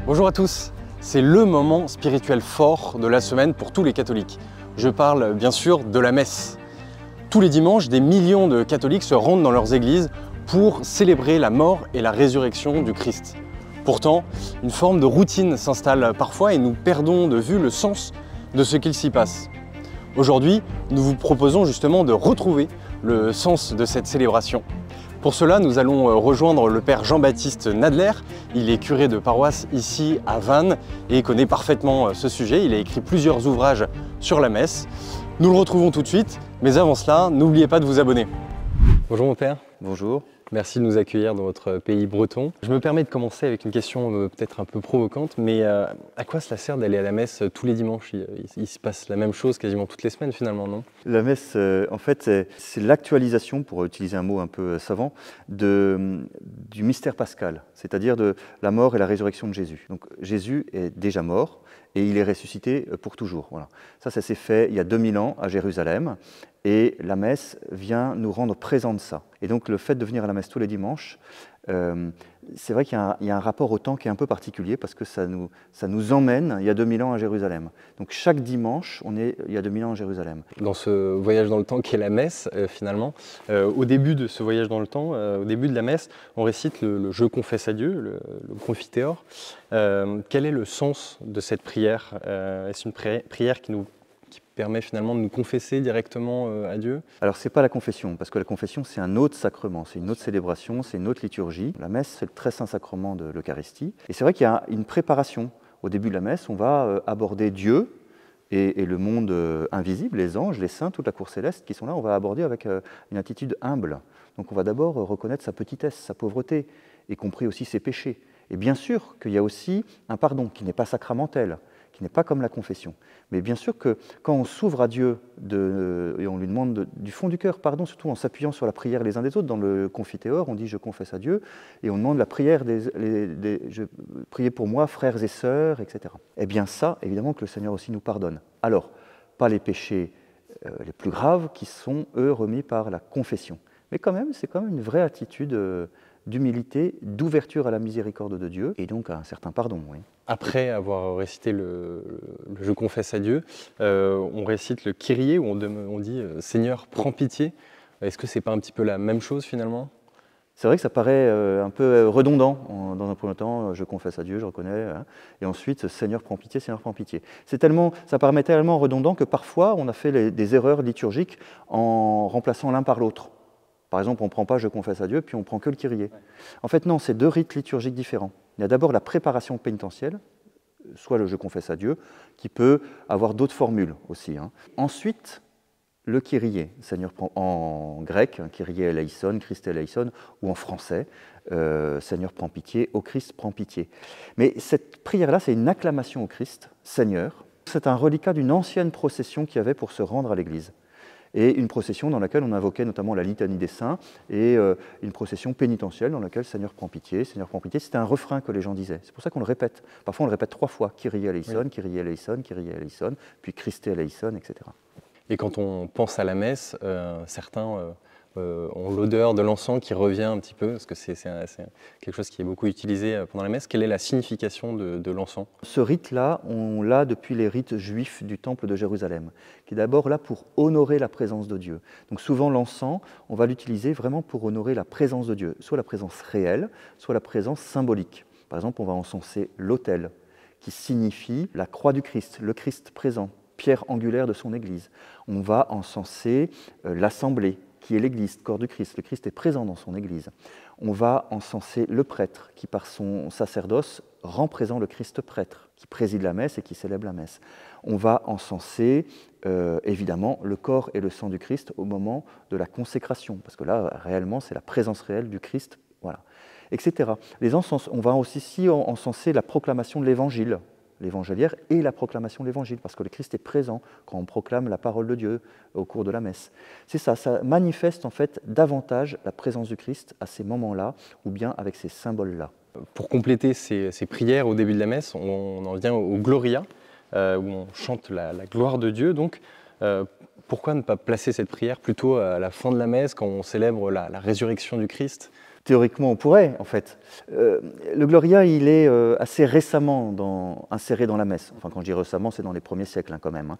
Bonjour à tous, c'est le moment spirituel fort de la semaine pour tous les catholiques. Je parle bien sûr de la messe. Tous les dimanches, des millions de catholiques se rendent dans leurs églises pour célébrer la mort et la résurrection du Christ. Pourtant, une forme de routine s'installe parfois et nous perdons de vue le sens de ce qu'il s'y passe. Aujourd'hui, nous vous proposons justement de retrouver le sens de cette célébration. Pour cela, nous allons rejoindre le père Jean-Baptiste Nadler. Il est curé de paroisse ici à Vannes et connaît parfaitement ce sujet. Il a écrit plusieurs ouvrages sur la messe. Nous le retrouvons tout de suite, mais avant cela, n'oubliez pas de vous abonner. Bonjour mon père. Bonjour. Merci de nous accueillir dans votre pays breton. Je me permets de commencer avec une question peut-être un peu provocante, mais à quoi cela sert d'aller à la messe tous les dimanches? Il se passe la même chose quasiment toutes les semaines finalement, non? La messe, en fait, c'est l'actualisation, pour utiliser un mot un peu savant, du mystère pascal, c'est-à-dire de la mort et la résurrection de Jésus. Donc Jésus est déjà mort et il est ressuscité pour toujours. Voilà. Ça s'est fait il y a 2000 ans à Jérusalem. Et la messe vient nous rendre présent de ça. Et donc le fait de venir à la messe tous les dimanches, c'est vrai qu'il y a un rapport au temps qui est un peu particulier parce que ça nous emmène il y a 2000 ans à Jérusalem. Donc chaque dimanche, on est il y a 2000 ans à Jérusalem. Dans ce voyage dans le temps qu'est la messe, finalement, au début de ce voyage dans le temps, au début de la messe, on récite le Je confesse à Dieu, le Confiteor. Quel est le sens de cette prière? Est-ce une prière qui permet finalement de nous confesser directement à Dieu? Alors c'est pas la confession, parce que la confession c'est un autre sacrement, c'est une autre célébration, c'est une autre liturgie. La messe c'est le très saint sacrement de l'Eucharistie. Et c'est vrai qu'il y a une préparation. Au début de la messe, on va aborder Dieu et le monde invisible, les anges, les saints, toute la cour céleste qui sont là, on va aborder avec une attitude humble. Donc on va d'abord reconnaître sa petitesse, sa pauvreté, y compris aussi ses péchés. Et bien sûr qu'il y a aussi un pardon qui n'est pas sacramentel, qui n'est pas comme la confession. Mais bien sûr que quand on s'ouvre à Dieu et on lui demande du fond du cœur pardon, surtout en s'appuyant sur la prière les uns des autres, dans le Confiteor, on dit « je confesse à Dieu » et on demande la prière priez pour moi, frères et sœurs, etc. Eh bien ça, évidemment que le Seigneur aussi nous pardonne. Alors, pas les péchés les plus graves qui sont, eux, remis par la confession. Mais quand même, c'est quand même une vraie attitude d'humilité, d'ouverture à la miséricorde de Dieu, et donc à un certain pardon. Oui. Après avoir récité le Je confesse à Dieu, on récite le Kyrie où on dit « Seigneur, prends pitié ». Est-ce que c'est pas un petit peu la même chose finalement? C'est vrai que ça paraît un peu redondant. Dans un premier temps, je confesse à Dieu, je reconnais, hein, et ensuite, Seigneur, prends pitié, Seigneur, prends pitié. Ça paraît tellement redondant que parfois, on a fait des erreurs liturgiques en remplaçant l'un par l'autre. Par exemple, on ne prend pas « je confesse à Dieu », puis on ne prend que le Kyrie. En fait, non, c'est deux rites liturgiques différents. Il y a d'abord la préparation pénitentielle, soit le « je confesse à Dieu », qui peut avoir d'autres formules aussi. Hein. Ensuite, le Kyrie, Seigneur en grec, Kyrie eleison, Christ eleison, ou en français, Seigneur prends pitié, ô Christ prends pitié. Mais cette prière-là, c'est une acclamation au Christ, Seigneur. C'est un reliquat d'une ancienne procession qu'il y avait pour se rendre à l'Église. Et une procession dans laquelle on invoquait notamment la litanie des saints, et une procession pénitentielle dans laquelle Seigneur prends pitié, c'était un refrain que les gens disaient. C'est pour ça qu'on le répète. Parfois on le répète 3 fois, Kyrie eleison, Kyrie eleison, Kyrie eleison, puis Christe eleison, etc. Et quand on pense à la messe, certains ont l'odeur de l'encens qui revient un petit peu, parce que c'est quelque chose qui est beaucoup utilisé pendant la messe. Quelle est la signification de l'encens? Ce rite-là, on l'a depuis les rites juifs du temple de Jérusalem, qui est d'abord là pour honorer la présence de Dieu. Donc souvent l'encens, on va l'utiliser vraiment pour honorer la présence de Dieu, soit la présence réelle, soit la présence symbolique. Par exemple, on va encenser l'autel, qui signifie la croix du Christ, le Christ présent, pierre angulaire de son Église. On va encenser l'assemblée, qui est l'Église, corps du Christ. Le Christ est présent dans son Église. On va encenser le prêtre, qui par son sacerdoce rend présent le Christ prêtre, qui préside la messe et qui célèbre la messe. On va encenser évidemment le corps et le sang du Christ au moment de la consécration, parce que là, réellement, c'est la présence réelle du Christ, voilà, etc. On va aussi encenser la proclamation de l'Évangile, l'évangéliaire et la proclamation de l'évangile, parce que le Christ est présent quand on proclame la parole de Dieu au cours de la messe. C'est ça, ça manifeste en fait davantage la présence du Christ à ces moments-là, ou bien avec ces symboles-là. Pour compléter ces prières au début de la messe, on en vient au Gloria, où on chante la gloire de Dieu. Donc, pourquoi ne pas placer cette prière plutôt à la fin de la messe, quand on célèbre la résurrection du Christ? Théoriquement, on pourrait, en fait. Le Gloria, il est assez récemment inséré dans la messe. Enfin, quand je dis récemment, c'est dans les premiers siècles, hein, quand même. Hein.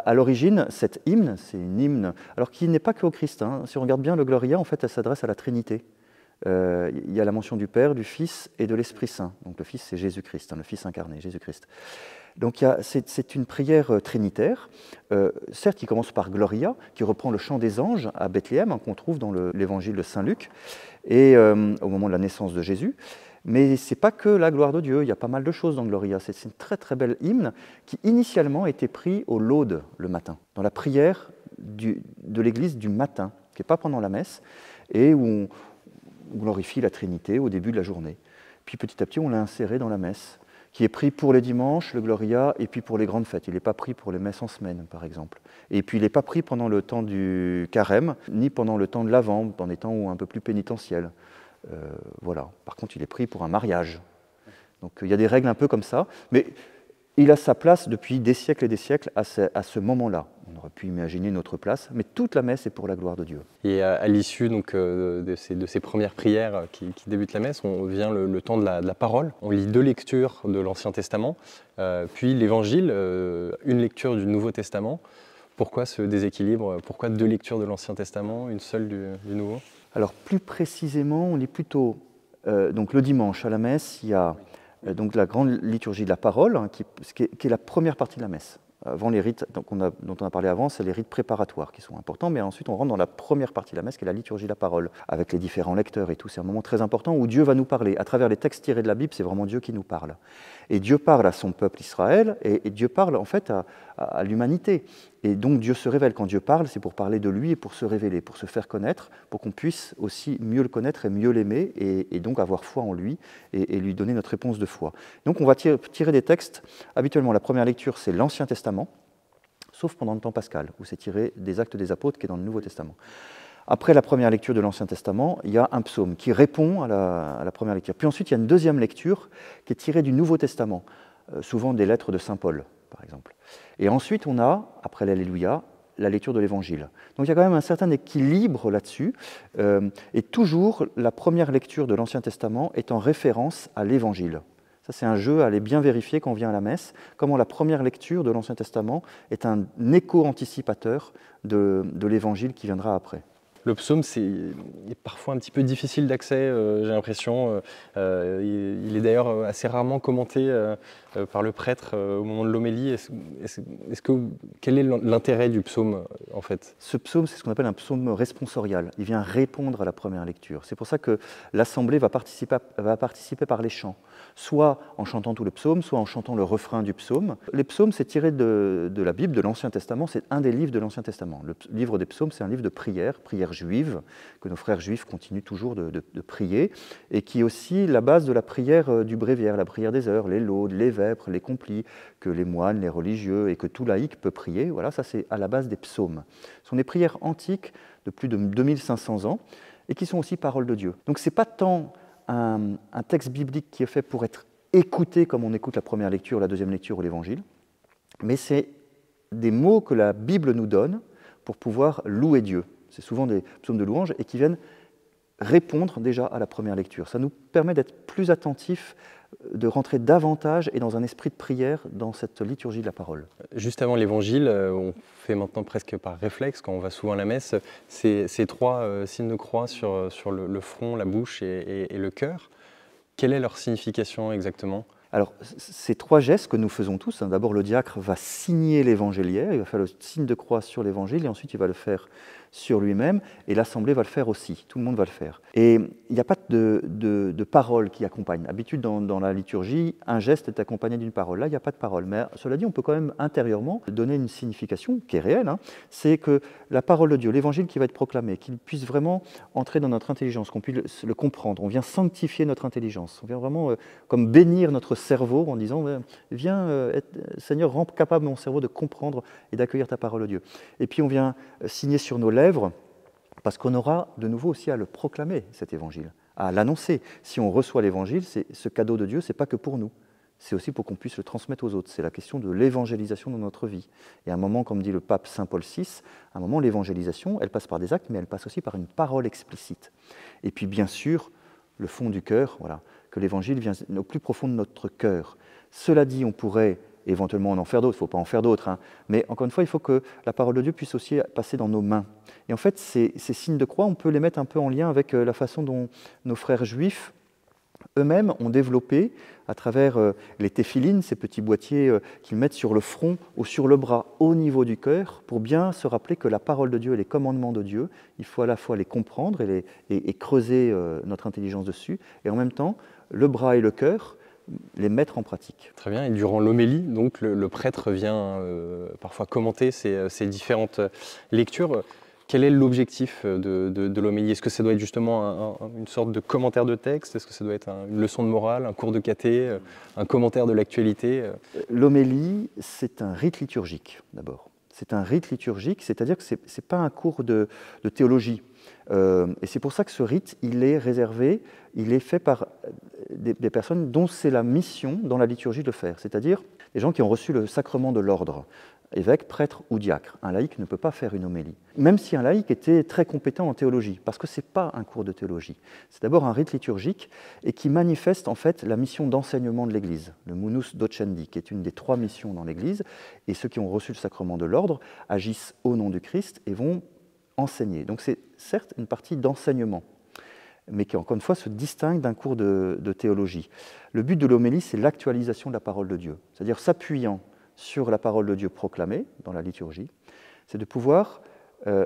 À l'origine, cet hymne, c'est une hymne, alors qui n'est pas que au Christ. Hein. Si on regarde bien le Gloria, en fait, elle s'adresse à la Trinité. Il y a la mention du Père, du Fils et de l'Esprit Saint. Donc le Fils, c'est Jésus-Christ, hein, le Fils incarné, Jésus-Christ. Donc c'est une prière trinitaire, certes qui commence par Gloria, qui reprend le chant des anges à Bethléem, hein, qu'on trouve dans l'évangile de Saint Luc, et au moment de la naissance de Jésus. Mais ce n'est pas que la gloire de Dieu, il y a pas mal de choses dans Gloria. C'est une très très belle hymne qui initialement était pris au laude le matin, dans la prière de l'église du matin, qui n'est pas pendant la messe, et où on glorifie la Trinité au début de la journée. Puis petit à petit, on l'a inséré dans la messe, qui est pris pour les dimanches, le Gloria, et puis pour les grandes fêtes. Il n'est pas pris pour les messes en semaine, par exemple. Et puis il n'est pas pris pendant le temps du carême, ni pendant le temps de l'Avent, dans des temps un peu plus pénitentiels. Voilà. Par contre, il est pris pour un mariage. Donc il y a des règles un peu comme ça, mais il a sa place depuis des siècles et des siècles à ce moment-là. On aurait pu imaginer une autre place, mais toute la messe est pour la gloire de Dieu. Et à l'issue donc, de ces premières prières qui débutent la messe, on vient le temps de la parole. On lit 2 lectures de l'Ancien Testament, puis l'Évangile, une lecture du Nouveau Testament. Pourquoi ce déséquilibre? Pourquoi 2 lectures de l'Ancien Testament, une seule du Nouveau? Alors plus précisément, on lit plutôt donc le dimanche à la messe, il y a donc la grande liturgie de la parole, hein, qui est la première partie de la messe. Avant les rites dont on a parlé avant, c'est les rites préparatoires qui sont importants, mais ensuite on rentre dans la première partie de la messe qui est la liturgie de la parole, avec les différents lecteurs et tout. C'est un moment très important où Dieu va nous parler. À travers les textes tirés de la Bible, c'est vraiment Dieu qui nous parle. Et Dieu parle à son peuple Israël, et Dieu parle en fait à l'humanité. Et donc Dieu se révèle. Quand Dieu parle, c'est pour parler de lui et pour se révéler, pour se faire connaître, pour qu'on puisse aussi mieux le connaître et mieux l'aimer, et donc avoir foi en lui et lui donner notre réponse de foi. Donc on va tirer des textes. Habituellement, la première lecture, c'est l'Ancien Testament, sauf pendant le temps pascal, où c'est tiré des Actes des Apôtres qui est dans le Nouveau Testament. Après la première lecture de l'Ancien Testament, il y a un psaume qui répond à la première lecture. Puis ensuite, il y a une deuxième lecture qui est tirée du Nouveau Testament, souvent des lettres de Saint Paul, par exemple. Et ensuite, on a, après l'Alléluia, la lecture de l'Évangile. Donc il y a quand même un certain équilibre là-dessus, et toujours la première lecture de l'Ancien Testament est en référence à l'Évangile. Ça, c'est un jeu à aller bien vérifier quand on vient à la messe, comment la première lecture de l'Ancien Testament est un écho anticipateur de l'Évangile qui viendra après. Le psaume, c'est parfois un petit peu difficile d'accès, j'ai l'impression. Il est d'ailleurs assez rarement commenté par le prêtre au moment de l'homélie. Quel est l'intérêt du psaume, en fait? Ce psaume, c'est ce qu'on appelle un psaume responsorial. Il vient répondre à la première lecture. C'est pour ça que l'Assemblée va participer par les chants, soit en chantant tout le psaume, soit en chantant le refrain du psaume. Les psaumes, c'est tiré de la Bible, de l'Ancien Testament. C'est un des livres de l'Ancien Testament. Le livre des psaumes, c'est un livre de prières juives, que nos frères juifs continuent toujours de prier, et qui est aussi la base de la prière du bréviaire, la prière des heures, les laudes, les vêpres, les complis, que les moines, les religieux et que tout laïc peut prier. Voilà, ça c'est à la base des psaumes. Ce sont des prières antiques de plus de 2500 ans et qui sont aussi paroles de Dieu. Donc ce n'est pas tant un texte biblique qui est fait pour être écouté comme on écoute la première lecture, la deuxième lecture ou l'Évangile, mais c'est des mots que la Bible nous donne pour pouvoir louer Dieu. C'est souvent des psaumes de louange et qui viennent répondre déjà à la première lecture. Ça nous permet d'être plus attentifs, de rentrer davantage et dans un esprit de prière dans cette liturgie de la parole. Juste avant l'Évangile, on fait maintenant presque par réflexe, quand on va souvent à la messe, ces 3 signes de croix sur le front, la bouche et le cœur. Quelle est leur signification exactement ? Alors, ces 3 gestes que nous faisons tous, hein, d'abord le diacre va signer l'évangéliaire, il va faire le signe de croix sur l'évangile, et ensuite il va le faire sur lui-même, et l'Assemblée va le faire aussi, tout le monde va le faire. Et il n'y a pas de parole qui accompagne. D'habitude, dans la liturgie, un geste est accompagné d'une parole. Là, il n'y a pas de parole. Mais cela dit, on peut quand même intérieurement donner une signification qui est réelle, hein, c'est que la parole de Dieu, l'évangile qui va être proclamé, qu'il puisse vraiment entrer dans notre intelligence, qu'on puisse le comprendre. On vient sanctifier notre intelligence, on vient vraiment comme bénir notre cerveau en disant viens, Seigneur, rends capable mon cerveau de comprendre et d'accueillir ta parole de Dieu. Et puis on vient signer sur nos lèvres, parce qu'on aura de nouveau aussi à le proclamer, cet évangile, à l'annoncer. Si on reçoit l'évangile, ce cadeau de Dieu, ce n'est pas que pour nous, c'est aussi pour qu'on puisse le transmettre aux autres. C'est la question de l'évangélisation dans notre vie. Et à un moment, comme dit le pape Saint Paul VI, à un moment, l'évangélisation, elle passe par des actes, mais elle passe aussi par une parole explicite. Et puis bien sûr, le fond du cœur, voilà, que l'Évangile vient au plus profond de notre cœur. Cela dit, on pourrait éventuellement en faire d'autres, il ne faut pas en faire d'autres, hein, mais encore une fois, il faut que la parole de Dieu puisse aussi passer dans nos mains. Et en fait, ces signes de croix, on peut les mettre un peu en lien avec la façon dont nos frères juifs eux-mêmes ont développé, à travers les téphilines, ces petits boîtiers qu'ils mettent sur le front ou sur le bras, au niveau du cœur, pour bien se rappeler que la parole de Dieu et les commandements de Dieu, il faut à la fois les comprendre et creuser notre intelligence dessus, et en même temps, le bras et le cœur, les mettre en pratique. Très bien, et durant l'homélie, donc le prêtre vient parfois commenter ces différentes lectures. Quel est l'objectif de l'homélie? Est-ce que ça doit être justement une sorte de commentaire de texte? Est-ce que ça doit être une leçon de morale, un cours de caté, un commentaire de l'actualité? L'homélie, c'est un rite liturgique, d'abord. C'est un rite liturgique, c'est-à-dire que ce n'est pas un cours de théologie. Et c'est pour ça que ce rite, il est réservé, il est fait par des personnes dont c'est la mission dans la liturgie de le faire, c'est-à-dire des gens qui ont reçu le sacrement de l'ordre, évêque, prêtre ou diacre. Un laïc ne peut pas faire une homélie, même si un laïc était très compétent en théologie, parce que ce n'est pas un cours de théologie. C'est d'abord un rite liturgique et qui manifeste en fait la mission d'enseignement de l'Église, le munus docendi, qui est une des 3 missions dans l'Église, et ceux qui ont reçu le sacrement de l'ordre agissent au nom du Christ et vont enseigner. Donc c'est certes une partie d'enseignement, mais qui encore une fois se distingue d'un cours de théologie. Le but de l'homélie, c'est l'actualisation de la parole de Dieu, c'est-à-dire s'appuyant sur la parole de Dieu proclamée dans la liturgie, c'est de pouvoir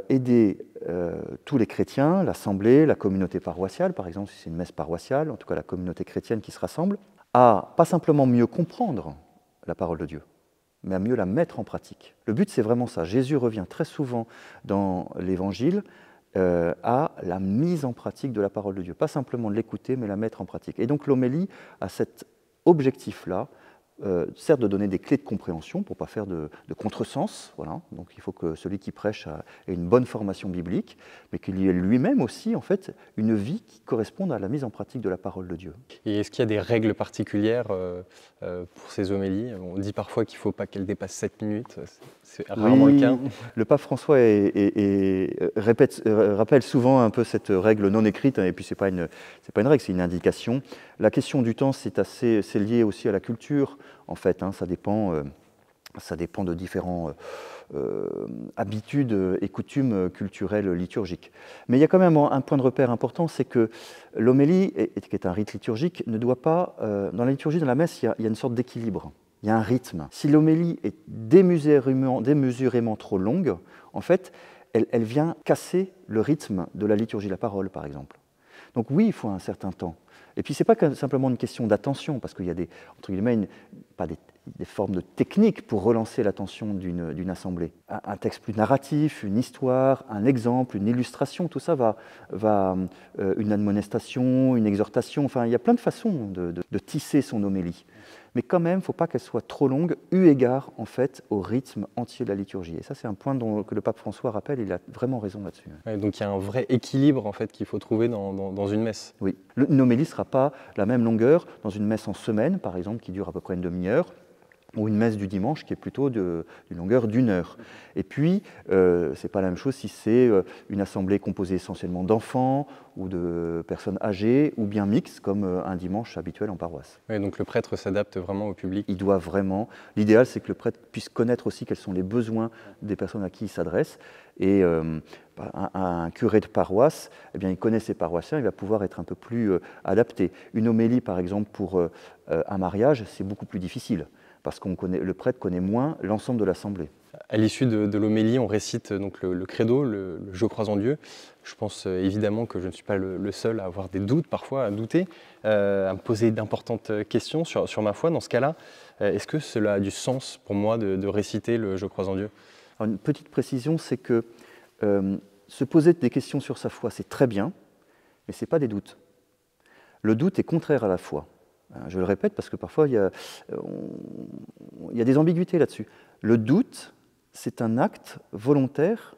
aider tous les chrétiens, l'assemblée, la communauté paroissiale, par exemple si c'est une messe paroissiale, en tout cas la communauté chrétienne qui se rassemble, à pas simplement mieux comprendre la parole de Dieu, mais à mieux la mettre en pratique. Le but, c'est vraiment ça. Jésus revient très souvent dans l'Évangile à la mise en pratique de la parole de Dieu. Pas simplement de l'écouter, mais la mettre en pratique. Et donc l'homélie a cet objectif-là, certes de donner des clés de compréhension pour ne pas faire de contresens, voilà. Donc il faut que celui qui prêche ait une bonne formation biblique, mais qu'il y ait lui-même aussi en fait, une vie qui corresponde à la mise en pratique de la parole de Dieu. Et est-ce qu'il y a des règles particulières pour ces homélies? On dit parfois qu'il ne faut pas qu'elles dépassent 7 minutes, c'est rarement le cas. Le pape François rappelle souvent un peu cette règle non écrite, et puis c'est pas une règle, c'est une indication. La question du temps, c'est lié aussi à la culture, en fait, hein, ça dépend de différentes habitudes et coutumes culturelles liturgiques. Mais il y a quand même un point de repère important, c'est que l'homélie, qui est un rite liturgique, ne doit pas, dans la liturgie, dans la messe, il y a une sorte d'équilibre, il y a un rythme. Si l'homélie est démesurément trop longue, en fait, elle vient casser le rythme de la liturgie de la parole, par exemple. Donc oui, il faut un certain temps. Et puis, ce n'est pas simplement une question d'attention, parce qu'il y a entre guillemets, des formes de techniques pour relancer l'attention d'une assemblée. Un texte plus narratif, une histoire, un exemple, une illustration, tout ça une admonestation, une exhortation, enfin, il y a plein de façons de tisser son homélie. Mais quand même, il ne faut pas qu'elle soit trop longue, eu égard en fait au rythme entier de la liturgie. Et ça, c'est un point que le pape François rappelle, il a vraiment raison là-dessus. Ouais, donc il y a un vrai équilibre en fait, qu'il faut trouver dans une messe. Oui, une homélie ne sera pas la même longueur dans une messe en semaine, par exemple, qui dure à peu près une demi-heure, ou une messe du dimanche qui est plutôt d'une longueur d'1 heure. Et puis, ce n'est pas la même chose si c'est une assemblée composée essentiellement d'enfants ou de personnes âgées, ou bien mixte, comme un dimanche habituel en paroisse. Oui, donc le prêtre s'adapte vraiment au public. Il doit vraiment... L'idéal, c'est que le prêtre puisse connaître aussi quels sont les besoins des personnes à qui il s'adresse. Et un curé de paroisse, eh bien, il connaît ses paroissiens, il va pouvoir être un peu plus adapté. Une homélie, par exemple, pour un mariage, c'est beaucoup plus difficile, parce que le prêtre connaît moins l'ensemble de l'assemblée. À l'issue de l'homélie, on récite donc le credo, le « Je crois en Dieu ». Je pense évidemment que je ne suis pas le seul à avoir des doutes, parfois à douter, à me poser d'importantes questions sur ma foi. Dans ce cas-là, est-ce que cela a du sens pour moi de réciter le « Je crois en Dieu » ? Alors, une petite précision, c'est que se poser des questions sur sa foi, c'est très bien, mais ce n'est pas des doutes. Le doute est contraire à la foi. Je le répète parce que parfois il y a des ambiguïtés là-dessus. Le doute, c'est un acte volontaire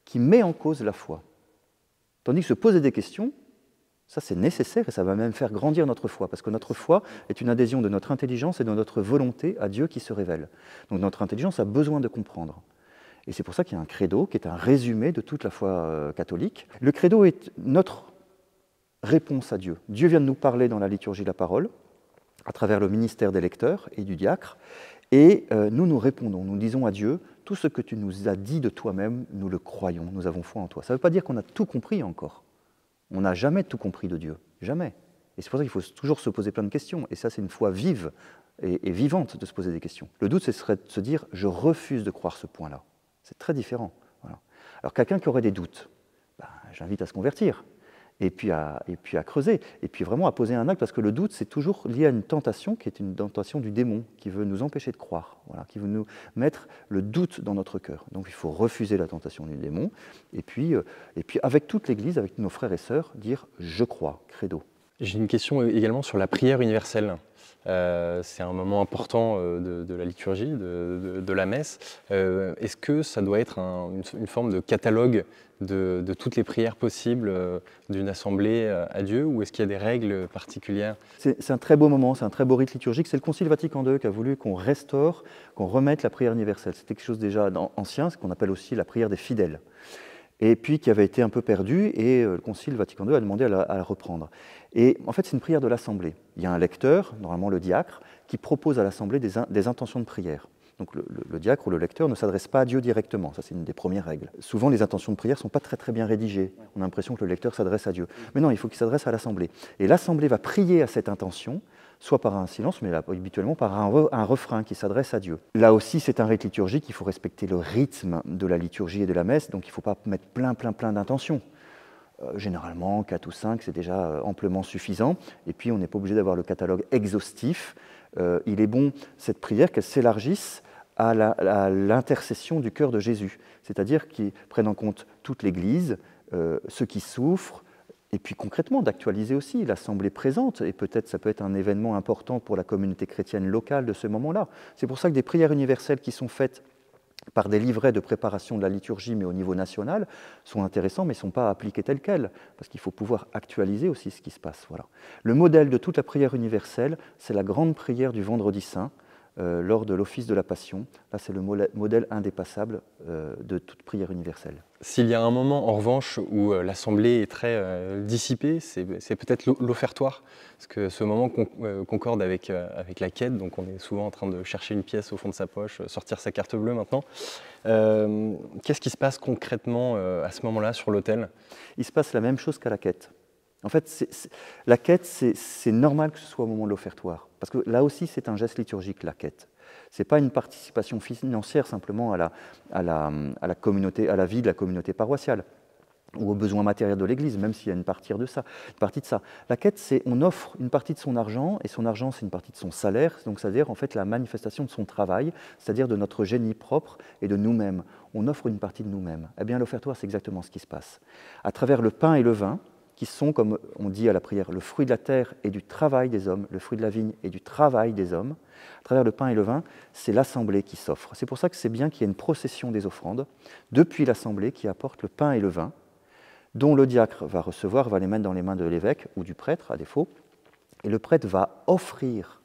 qui met en cause la foi. Tandis que se poser des questions, ça c'est nécessaire et ça va même faire grandir notre foi, parce que notre foi est une adhésion de notre intelligence et de notre volonté à Dieu qui se révèle. Donc notre intelligence a besoin de comprendre. Et c'est pour ça qu'il y a un credo qui est un résumé de toute la foi catholique. Le credo est notre réponse à Dieu. Dieu vient de nous parler dans la liturgie de la parole, à travers le ministère des lecteurs et du diacre, et nous répondons, nous disons à Dieu, tout ce que tu nous as dit de toi-même, nous le croyons, nous avons foi en toi. Ça ne veut pas dire qu'on a tout compris encore. On n'a jamais tout compris de Dieu, jamais. Et c'est pour ça qu'il faut toujours se poser plein de questions, et ça c'est une foi vive et vivante de se poser des questions. Le doute, ce serait de se dire, je refuse de croire ce point-là. C'est très différent. Voilà. Alors quelqu'un qui aurait des doutes, j'invite à se convertir. Et puis à creuser, et puis vraiment à poser un acte, parce que le doute, c'est toujours lié à une tentation qui est une tentation du démon, qui veut nous empêcher de croire, voilà, qui veut nous mettre le doute dans notre cœur. Donc il faut refuser la tentation du démon, et puis avec toute l'Église, avec nos frères et sœurs, dire « je crois », credo. J'ai une question également sur la prière universelle. C'est un moment important de la liturgie, de la messe. Est-ce que ça doit être une forme de catalogue de toutes les prières possibles d'une assemblée à Dieu, ou est-ce qu'il y a des règles particulières? C'est un très beau moment, c'est un très beau rite liturgique. C'est le Concile Vatican II qui a voulu qu'on restaure, qu'on remette la prière universelle. C'était quelque chose déjà ancien, ce qu'on appelle aussi la prière des fidèles. Et puis qui avait été un peu perdu, et le Concile Vatican II a demandé à la reprendre. Et en fait, c'est une prière de l'Assemblée. Il y a un lecteur, normalement le diacre, qui propose à l'Assemblée des intentions de prière. Donc le diacre ou le lecteur ne s'adresse pas à Dieu directement, ça c'est une des premières règles. Souvent les intentions de prière ne sont pas très bien rédigées, on a l'impression que le lecteur s'adresse à Dieu. Mais non, il faut qu'il s'adresse à l'Assemblée. Et l'Assemblée va prier à cette intention, soit par un silence, mais habituellement par un refrain qui s'adresse à Dieu. Là aussi, c'est un rite liturgique, il faut respecter le rythme de la liturgie et de la messe, donc il ne faut pas mettre plein d'intentions. Généralement, 4 ou 5, c'est déjà amplement suffisant. Et puis, on n'est pas obligé d'avoir le catalogue exhaustif. Il est bon, cette prière, qu'elle s'élargisse à l'intercession du cœur de Jésus, c'est-à-dire qu'il prenne en compte toute l'Église, ceux qui souffrent, et puis concrètement d'actualiser aussi l'Assemblée présente, et peut-être ça peut être un événement important pour la communauté chrétienne locale de ce moment-là. C'est pour ça que des prières universelles qui sont faites par des livrets de préparation de la liturgie, mais au niveau national, sont intéressants, mais ne sont pas appliqués tels quels, parce qu'il faut pouvoir actualiser aussi ce qui se passe. Voilà. Le modèle de toute la prière universelle, c'est la grande prière du Vendredi Saint, lors de l'office de la Passion. Là, c'est le modèle indépassable de toute prière universelle. S'il y a un moment, en revanche, où l'assemblée est très dissipée, c'est peut-être l'offertoire, parce que ce moment concorde avec la quête, donc on est souvent en train de chercher une pièce au fond de sa poche, sortir sa carte bleue maintenant. Qu'est-ce qui se passe concrètement à ce moment-là sur l'autel? Il se passe la même chose qu'à la quête. En fait, la quête, c'est normal que ce soit au moment de l'offertoire, parce que là aussi, c'est un geste liturgique, la quête. Ce n'est pas une participation financière simplement à la communauté, à la vie de la communauté paroissiale ou aux besoins matériels de l'Église, même s'il y a une partie de ça. La quête, c'est on offre une partie de son argent, et son argent, c'est une partie de son salaire, donc c'est-à-dire en fait la manifestation de son travail, c'est-à-dire de notre génie propre et de nous-mêmes. On offre une partie de nous-mêmes. Eh bien, l'offertoire, c'est exactement ce qui se passe. À travers le pain et le vin, qui sont, comme on dit à la prière, le fruit de la terre et du travail des hommes, le fruit de la vigne et du travail des hommes. À travers le pain et le vin, c'est l'assemblée qui s'offre. C'est pour ça que c'est bien qu'il y ait une procession des offrandes, depuis l'assemblée qui apporte le pain et le vin, dont le diacre va recevoir, va les mettre dans les mains de l'évêque ou du prêtre, à défaut, et le prêtre va offrir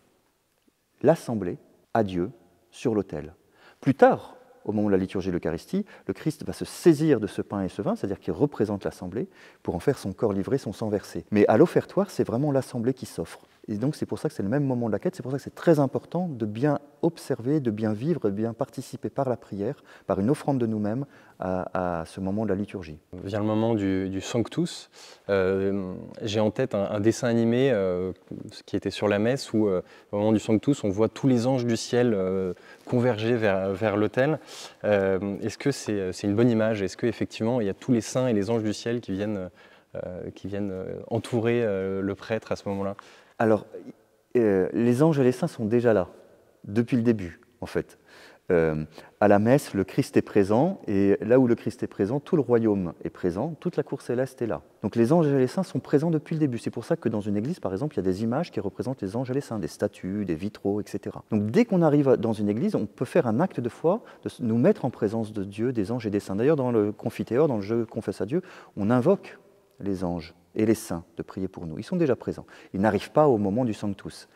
l'assemblée à Dieu sur l'autel. Plus tard, au moment de la liturgie de l'Eucharistie, le Christ va se saisir de ce pain et ce vin, c'est-à-dire qu'il représente l'assemblée, pour en faire son corps livré, son sang versé. Mais à l'offertoire, c'est vraiment l'assemblée qui s'offre. Et donc c'est pour ça que c'est le même moment de la quête, c'est pour ça que c'est très important de bien observer, de bien vivre, de bien participer par la prière, par une offrande de nous-mêmes à ce moment de la liturgie. Vient le moment du Sanctus. J'ai en tête un dessin animé qui était sur la messe où au moment du Sanctus, on voit tous les anges du ciel converger vers l'autel. Est-ce que c'est une bonne image? Est-ce qu'effectivement il y a tous les saints et les anges du ciel qui viennent entourer le prêtre à ce moment-là? Alors, les anges et les saints sont déjà là, depuis le début, en fait. À la messe, le Christ est présent, et là où le Christ est présent, tout le royaume est présent, toute la cour céleste est là. Donc les anges et les saints sont présents depuis le début. C'est pour ça que dans une église, par exemple, il y a des images qui représentent les anges et les saints, des statues, des vitraux, etc. Donc dès qu'on arrive dans une église, on peut faire un acte de foi, de nous mettre en présence de Dieu, des anges et des saints. D'ailleurs, dans le Confiteor, dans le jeu Confesse à Dieu, on invoque les anges et les saints de prier pour nous. Ils sont déjà présents. Ils n'arrivent pas au moment du Sanctus.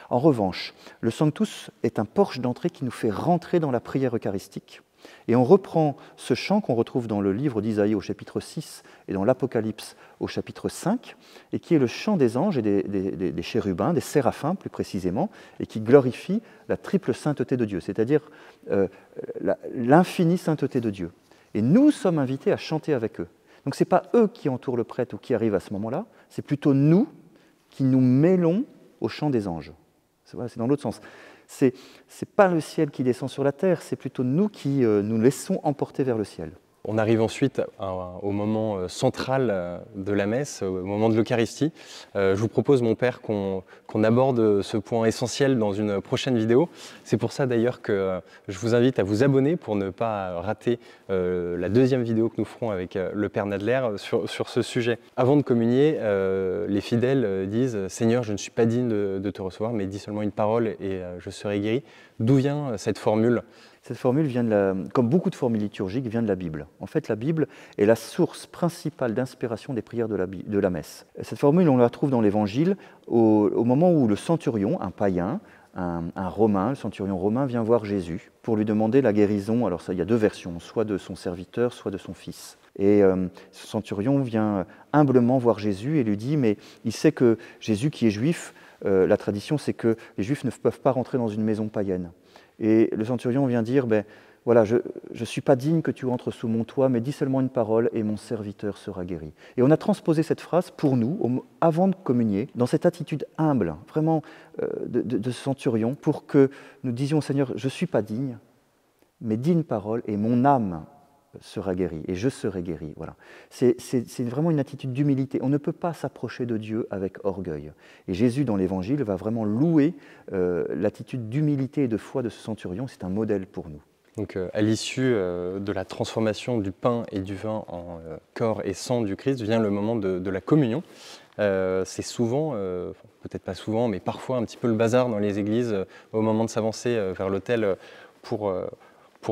En revanche, le Sanctus est un porche d'entrée qui nous fait rentrer dans la prière eucharistique. Et on reprend ce chant qu'on retrouve dans le livre d'Isaïe au chapitre 6 et dans l'Apocalypse au chapitre 5, et qui est le chant des anges et des chérubins, des séraphins plus précisément, et qui glorifie la triple sainteté de Dieu, c'est-à-dire l'infinie sainteté de Dieu. Et nous sommes invités à chanter avec eux. Donc ce n'est pas eux qui entourent le prêtre ou qui arrivent à ce moment-là, c'est plutôt nous qui nous mêlons au chant des anges. C'est dans l'autre sens. Ce n'est pas le ciel qui descend sur la terre, c'est plutôt nous qui nous laissons emporter vers le ciel. On arrive ensuite au moment central de la messe, au moment de l'Eucharistie. Je vous propose, mon père, qu'on aborde ce point essentiel dans une prochaine vidéo. C'est pour ça d'ailleurs que je vous invite à vous abonner pour ne pas rater la deuxième vidéo que nous ferons avec le père Nadler sur ce sujet. Avant de communier, les fidèles disent « Seigneur, je ne suis pas digne de te recevoir, mais dis seulement une parole et je serai guéri ». D'où vient cette formule ? Cette formule vient comme beaucoup de formules liturgiques, vient de la Bible. En fait, la Bible est la source principale d'inspiration des prières de la messe. Cette formule, on la trouve dans l'Évangile au moment où le centurion, un païen, un Romain, le centurion romain, vient voir Jésus pour lui demander la guérison. Alors ça, il y a deux versions, soit de son serviteur, soit de son fils. Et ce centurion vient humblement voir Jésus et lui dit, mais il sait que Jésus, qui est juif, la tradition, c'est que les Juifs ne peuvent pas rentrer dans une maison païenne. Et le centurion vient dire, voilà, je ne suis pas digne que tu entres sous mon toit, mais dis seulement une parole et mon serviteur sera guéri. Et on a transposé cette phrase pour nous, avant de communier, dans cette attitude humble, vraiment de ce centurion, pour que nous disions au Seigneur, je ne suis pas digne, mais dis une parole et mon âme sera guéri, et je serai guéri. Voilà. C'est vraiment une attitude d'humilité. On ne peut pas s'approcher de Dieu avec orgueil. Et Jésus, dans l'Évangile, va vraiment louer l'attitude d'humilité et de foi de ce centurion. C'est un modèle pour nous. Donc, à l'issue de la transformation du pain et du vin en corps et sang du Christ, vient le moment de la communion. C'est souvent, peut-être pas souvent, mais parfois un petit peu le bazar dans les églises au moment de s'avancer vers l'autel pour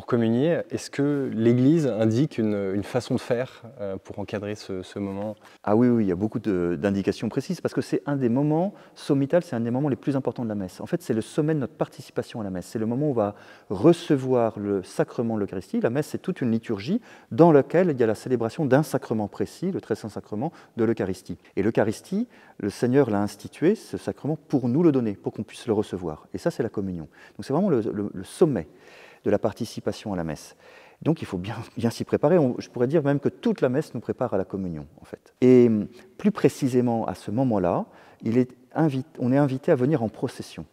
communier. Est-ce que l'Église indique une façon de faire pour encadrer ce moment ? Ah oui, il y a beaucoup d'indications précises, parce que c'est un des moments sommitales, c'est un des moments les plus importants de la messe. En fait, c'est le sommet de notre participation à la messe. C'est le moment où on va recevoir le sacrement de l'Eucharistie. La messe, c'est toute une liturgie dans laquelle il y a la célébration d'un sacrement précis, le très saint sacrement de l'Eucharistie. Et l'Eucharistie, le Seigneur l'a institué, ce sacrement, pour nous le donner, pour qu'on puisse le recevoir. Et ça, c'est la communion. Donc c'est vraiment le sommet de la participation à la messe. Donc il faut bien s'y préparer. Je pourrais dire même que toute la messe nous prépare à la communion, en fait. Et plus précisément, à ce moment-là, on est invité à venir en procession.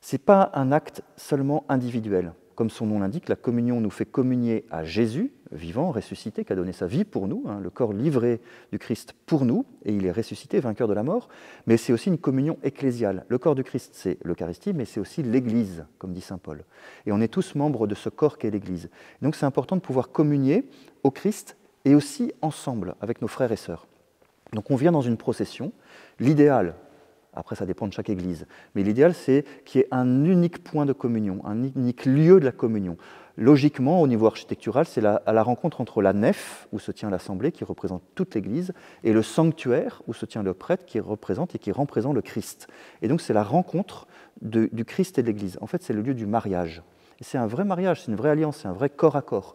Ce n'est pas un acte seulement individuel. Comme son nom l'indique, la communion nous fait communier à Jésus, vivant, ressuscité, qui a donné sa vie pour nous, le corps livré du Christ pour nous, et il est ressuscité, vainqueur de la mort, mais c'est aussi une communion ecclésiale. Le corps du Christ, c'est l'Eucharistie, mais c'est aussi l'Église, comme dit saint Paul. Et on est tous membres de ce corps qu'est l'Église. Donc c'est important de pouvoir communier au Christ et aussi ensemble, avec nos frères et sœurs. Donc on vient dans une procession. L'idéal, après ça dépend de chaque église, mais l'idéal c'est qu'il y ait un unique point de communion, un unique lieu de la communion. Logiquement, au niveau architectural, c'est à la rencontre entre la nef, où se tient l'assemblée, qui représente toute l'église, et le sanctuaire, où se tient le prêtre, qui représente et qui rend présent le Christ. Et donc c'est la rencontre du Christ et de l'église. En fait, c'est le lieu du mariage. Et c'est un vrai mariage, c'est une vraie alliance, c'est un vrai corps à corps.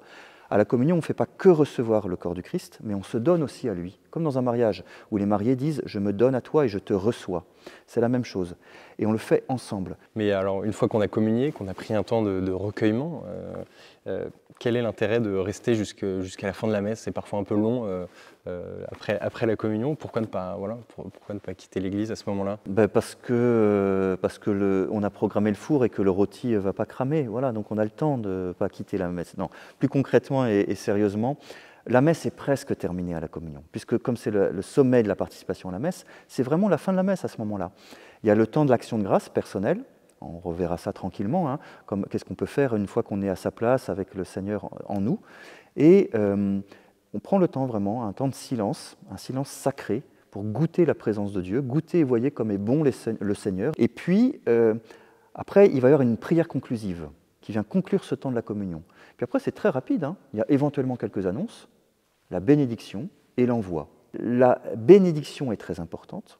À la communion, on ne fait pas que recevoir le corps du Christ, mais on se donne aussi à lui. Comme dans un mariage, où les mariés disent « je me donne à toi et je te reçois ». C'est la même chose. Et on le fait ensemble. Mais alors, une fois qu'on a communié, qu'on a pris un temps de recueillement, quel est l'intérêt de rester jusqu'à la fin de la messe? C'est parfois un peu long après la communion. Pourquoi ne pas quitter l'église à ce moment-là? Parce que on a programmé le four et que le rôti ne va pas cramer. Voilà, donc on a le temps de ne pas quitter la messe. Non, plus concrètement et sérieusement, la messe est presque terminée à la communion, puisque comme c'est le sommet de la participation à la messe, c'est vraiment la fin de la messe à ce moment-là. Il y a le temps de l'action de grâce personnelle, on reverra ça tranquillement, qu'est-ce qu'on peut faire une fois qu'on est à sa place avec le Seigneur en nous, et on prend le temps vraiment, un temps de silence, un silence sacré, pour goûter la présence de Dieu, goûter et voyez comme est bon le Seigneur, et puis après il va y avoir une prière conclusive, qui vient conclure ce temps de la communion. Puis après, c'est très rapide, il y a éventuellement quelques annonces, la bénédiction et l'envoi. La bénédiction est très importante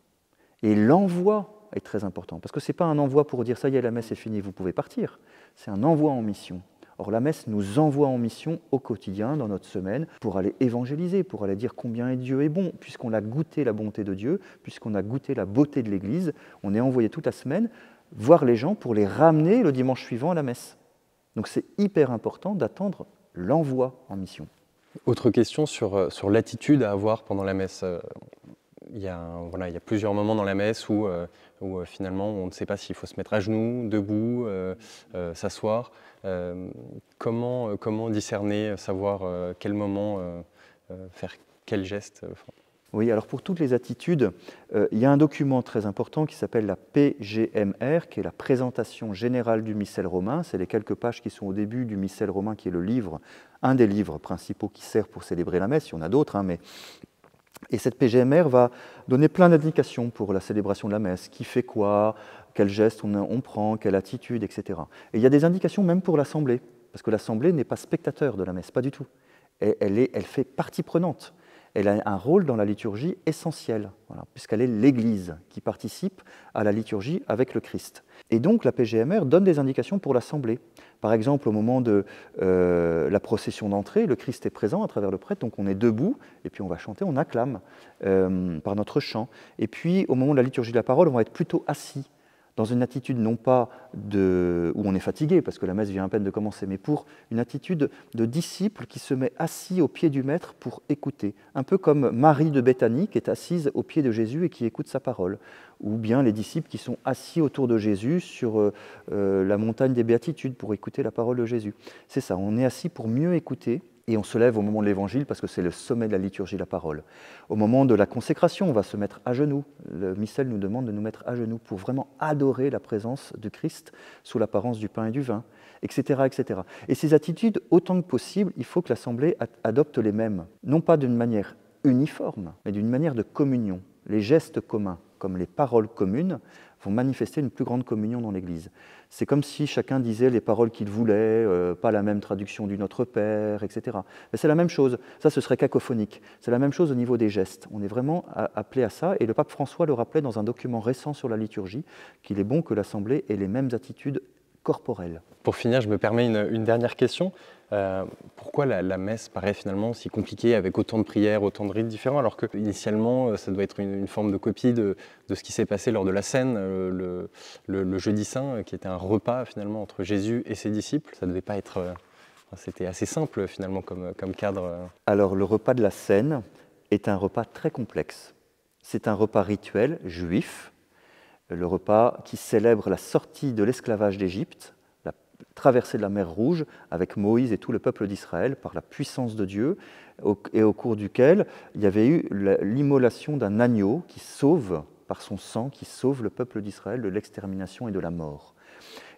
et l'envoi est très important, parce que ce n'est pas un envoi pour dire « ça y est, la messe est finie, vous pouvez partir ». C'est un envoi en mission. Or la messe nous envoie en mission au quotidien, dans notre semaine, pour aller évangéliser, pour aller dire combien Dieu est bon. Puisqu'on a goûté la bonté de Dieu, puisqu'on a goûté la beauté de l'Église, on est envoyé toute la semaine voir les gens pour les ramener le dimanche suivant à la messe. Donc c'est hyper important d'attendre l'envoi en mission. Autre question sur l'attitude à avoir pendant la messe. Il y a plusieurs moments dans la messe où finalement on ne sait pas s'il faut se mettre à genoux, debout, s'asseoir. Comment discerner, savoir quel moment faire quel geste Oui, alors pour toutes les attitudes, il y a un document très important qui s'appelle la PGMR, qui est la présentation générale du missel romain. C'est les quelques pages qui sont au début du missel romain, qui est le livre, un des livres principaux qui sert pour célébrer la messe. Il y en a d'autres, mais... Et cette PGMR va donner plein d'indications pour la célébration de la messe, qui fait quoi, quel geste on prend, quelle attitude, etc. Et il y a des indications même pour l'Assemblée, parce que l'Assemblée n'est pas spectateur de la messe, pas du tout. Elle fait partie prenante. Elle a un rôle dans la liturgie essentiel, voilà, puisqu'elle est l'Église qui participe à la liturgie avec le Christ. Et donc la PGMR donne des indications pour l'Assemblée. Par exemple, au moment de la procession d'entrée, le Christ est présent à travers le prêtre, donc on est debout, et puis on va chanter, on acclame par notre chant. Et puis au moment de la liturgie de la parole, on va être plutôt assis, dans une attitude non pas où on est fatigué, parce que la messe vient à peine de commencer, mais pour une attitude de disciple qui se met assis au pied du Maître pour écouter. Un peu comme Marie de Béthanie qui est assise au pied de Jésus et qui écoute sa parole. Ou bien les disciples qui sont assis autour de Jésus sur la montagne des Béatitudes pour écouter la parole de Jésus. C'est ça, on est assis pour mieux écouter. Et on se lève au moment de l'Évangile parce que c'est le sommet de la liturgie de la parole. Au moment de la consécration, on va se mettre à genoux. Le missel nous demande de nous mettre à genoux pour vraiment adorer la présence du Christ sous l'apparence du pain et du vin, etc., etc. Et ces attitudes, autant que possible, il faut que l'Assemblée adopte les mêmes. Non pas d'une manière uniforme, mais d'une manière de communion. Les gestes communs, comme les paroles communes, vont manifester une plus grande communion dans l'Église. C'est comme si chacun disait les paroles qu'il voulait, pas la même traduction du Notre Père, etc. Mais c'est la même chose, ça ce serait cacophonique. C'est la même chose au niveau des gestes. On est vraiment appelé à ça, et le pape François le rappelait dans un document récent sur la liturgie, qu'il est bon que l'Assemblée ait les mêmes attitudes corporelles. Pour finir, je me permets une dernière question. Pourquoi la messe paraît finalement si compliquée avec autant de prières, autant de rites différents, alors que initialement ça doit être une forme de copie de ce qui s'est passé lors de la Cène, le Jeudi Saint, qui était un repas finalement entre Jésus et ses disciples. Ça devait pas être... c'était assez simple finalement comme cadre. Alors le repas de la Cène est un repas très complexe. C'est un repas rituel juif, le repas qui célèbre la sortie de l'esclavage d'Égypte, traversée de la mer Rouge avec Moïse et tout le peuple d'Israël par la puissance de Dieu, et au cours duquel il y avait eu l'immolation d'un agneau qui sauve, par son sang, qui sauve le peuple d'Israël de l'extermination et de la mort.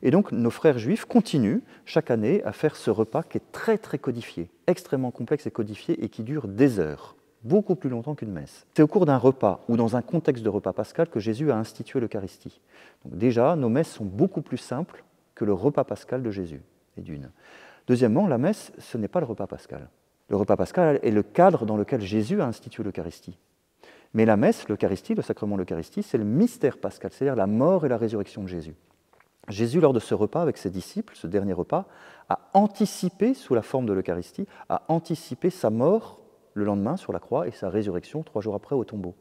Et donc nos frères juifs continuent chaque année à faire ce repas qui est très très codifié, extrêmement complexe et codifié, et qui dure des heures, beaucoup plus longtemps qu'une messe. C'est au cours d'un repas ou dans un contexte de repas pascal que Jésus a institué l'Eucharistie. Donc déjà, nos messes sont beaucoup plus simples que le repas pascal de Jésus, et d'une. Deuxièmement, la messe, ce n'est pas le repas pascal. Le repas pascal est le cadre dans lequel Jésus a institué l'Eucharistie. Mais la messe, l'Eucharistie, le sacrement de l'Eucharistie, c'est le mystère pascal, c'est-à-dire la mort et la résurrection de Jésus. Jésus, lors de ce repas avec ses disciples, ce dernier repas, a anticipé, sous la forme de l'Eucharistie, a anticipé sa mort le lendemain sur la croix et sa résurrection 3 jours après au tombeau.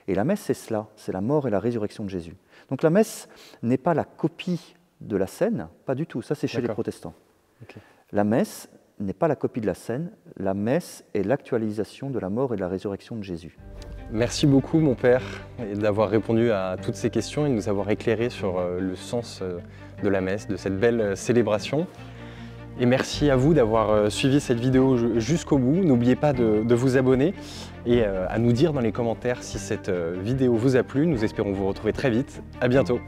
Et la messe, c'est cela, c'est la mort et la résurrection de Jésus. Donc la messe n'est pas la copie de la Cène, pas du tout, ça c'est chez les protestants. Okay. La messe n'est pas la copie de la Cène, la messe est l'actualisation de la mort et de la résurrection de Jésus. Merci beaucoup mon père d'avoir répondu à toutes ces questions et de nous avoir éclairé sur le sens de la messe, de cette belle célébration. Et merci à vous d'avoir suivi cette vidéo jusqu'au bout. N'oubliez pas de vous abonner et à nous dire dans les commentaires si cette vidéo vous a plu. Nous espérons vous retrouver très vite. À bientôt.